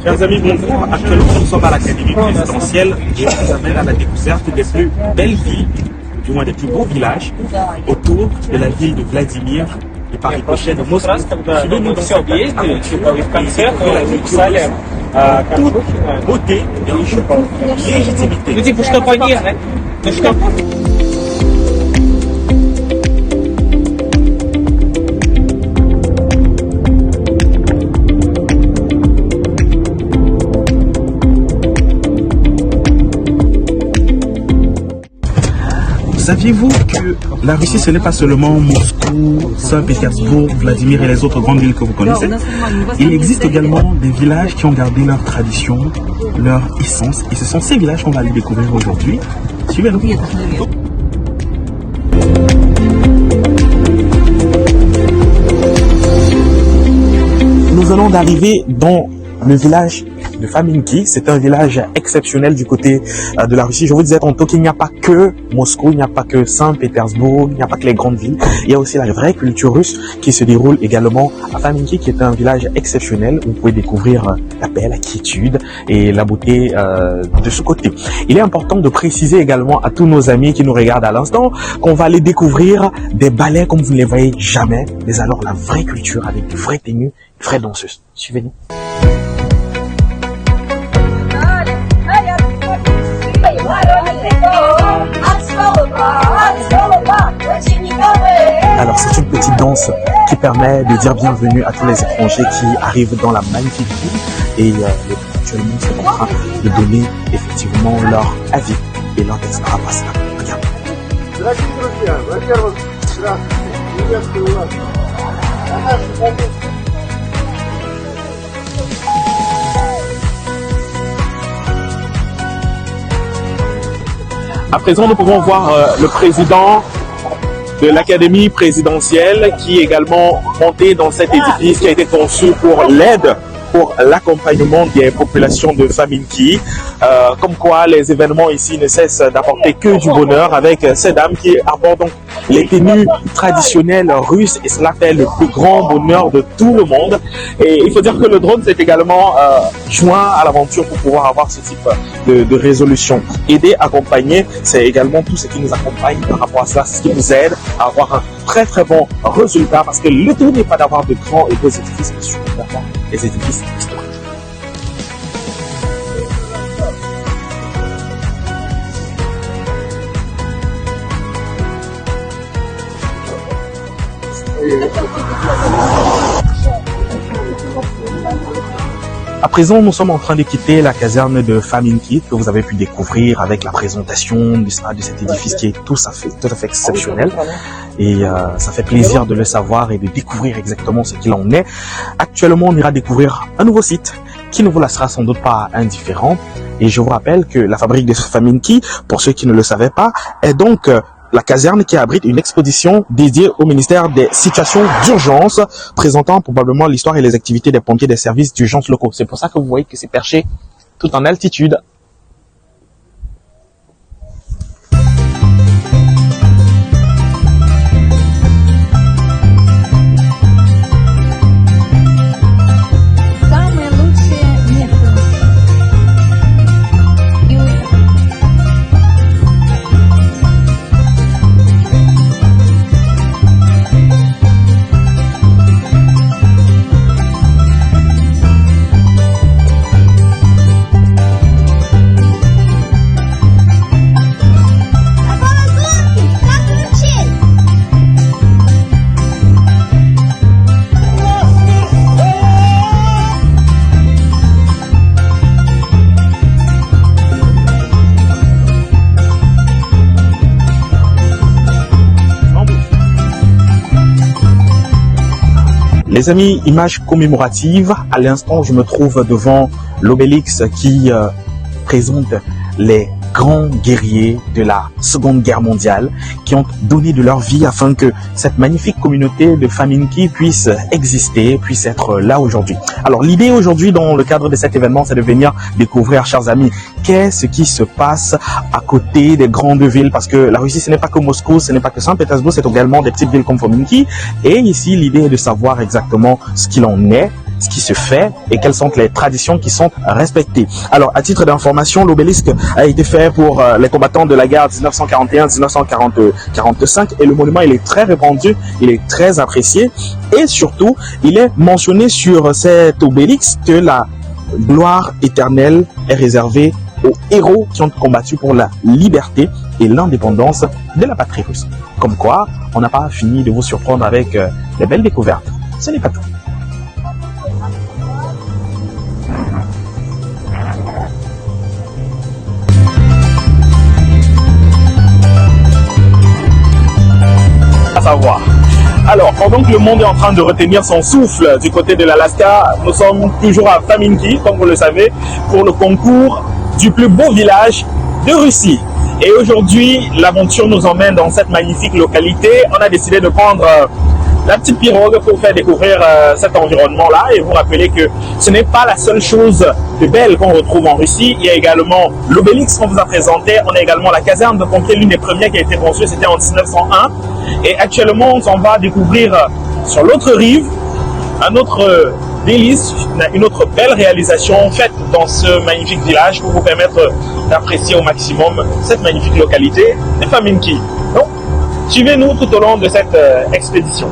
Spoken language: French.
Chers amis, bonjour. Actuellement, nous sommes à l'Académie présidentielle et je vous amène à la découverte des plus belles villes, du moins des plus beaux villages, autour de la ville de Vladimir et par ricochet de Moscou. Suivez-nous dans cette toute beauté et légitimité. Saviez-vous que la Russie, ce n'est pas seulement Moscou, Saint-Pétersbourg, Vladimir et les autres grandes villes que vous connaissez? Il existe également des villages qui ont gardé leur tradition, leur essence. Et ce sont ces villages qu'on va aller découvrir aujourd'hui. Suivez-nous. Nous allons d'arriver dans le village de Famenki. C'est un village exceptionnel du côté de la Russie. Je vous disais tantôt qu'il n'y a pas que Moscou, il n'y a pas que Saint-Pétersbourg, il n'y a pas que les grandes villes. Il y a aussi la vraie culture russe qui se déroule également à Famenki, qui est un village exceptionnel où vous pouvez découvrir la paix, la quiétude et la beauté de ce côté. Il est important de préciser également à tous nos amis qui nous regardent à l'instant qu'on va aller découvrir des ballets comme vous ne les voyez jamais, mais alors la vraie culture avec de vraies tenues, de vraies danseuses. Suivez-nous. Alors c'est une petite danse qui permet de dire bienvenue à tous les étrangers qui arrivent dans la magnifique ville et actuellement c'est en train de donner effectivement leur avis et leur extra-passe. Regarde. À présent, nous pouvons voir le président de l'Académie présidentielle qui est également monté dans cet édifice qui a été conçu pour l'aide, pour l'accompagnement des populations de Famenki. Comme quoi les événements ici ne cessent d'apporter que du bonheur avec ces dames qui apportent donc les tenues traditionnelles russes et cela fait le plus grand bonheur de tout le monde. Et il faut dire que le drone s'est également joint à l'aventure pour pouvoir avoir ce type de résolution. Aider, accompagner, c'est également tout ce qui nous accompagne par rapport à cela, ce qui nous aide à avoir un très très bon résultat parce que le tout n'est pas d'avoir de grands et beaux édifices, mais surtout d'avoir des édifices historiques. À présent, nous sommes en train de quitter la caserne de Famenki que vous avez pu découvrir avec la présentation de cet édifice qui est tout à fait exceptionnel. Et ça fait plaisir de le savoir et de découvrir exactement ce qu'il en est. Actuellement, on ira découvrir un nouveau site qui ne vous laissera sans doute pas indifférent. Et je vous rappelle que la fabrique de Famenki, pour ceux qui ne le savaient pas, est donc la caserne qui abrite une exposition dédiée au ministère des situations d'urgence, présentant probablement l'histoire et les activités des pompiers des services d'urgence locaux. C'est pour ça que vous voyez que c'est perché tout en altitude. Les amis, image commémorative. À l'instant, je me trouve devant l'obélix qui présente les grands guerriers de la Seconde Guerre mondiale qui ont donné de leur vie afin que cette magnifique communauté de Famenki puisse exister, puisse être là aujourd'hui. Alors l'idée aujourd'hui dans le cadre de cet événement, c'est de venir découvrir, chers amis, qu'est-ce qui se passe à côté des grandes villes, parce que la Russie, ce n'est pas que Moscou, ce n'est pas que Saint-Pétersbourg, c'est également des petites villes comme Famenki. Et ici, l'idée est de savoir exactement ce qu'il en est ce qui se fait et quelles sont les traditions qui sont respectées. Alors, à titre d'information, l'obélisque a été fait pour les combattants de la guerre 1941-1945 et le monument, il est très répandu, il est très apprécié et surtout, il est mentionné sur cet obélisque que la gloire éternelle est réservée aux héros qui ont combattu pour la liberté et l'indépendance de la patrie russe. Comme quoi, on n'a pas fini de vous surprendre avec des belles découvertes. Ce n'est pas tout. À savoir. Alors, pendant que le monde est en train de retenir son souffle du côté de l'Alaska, nous sommes toujours à Faminki, comme vous le savez, pour le concours du plus beau village de Russie. Et aujourd'hui, l'aventure nous emmène dans cette magnifique localité. On a décidé de prendre la petite pirogue pour faire découvrir cet environnement-là et vous rappeler que ce n'est pas la seule chose de belle qu'on retrouve en Russie. Il y a également l'obélisque qu'on vous a présenté. On a également la caserne de pompiers, l'une des premières qui a été construite, c'était en 1901. Et actuellement, on va découvrir sur l'autre rive un autre délice, une autre belle réalisation faite dans ce magnifique village pour vous permettre d'apprécier au maximum cette magnifique localité de Faminki. Donc, suivez-nous tout au long de cette expédition.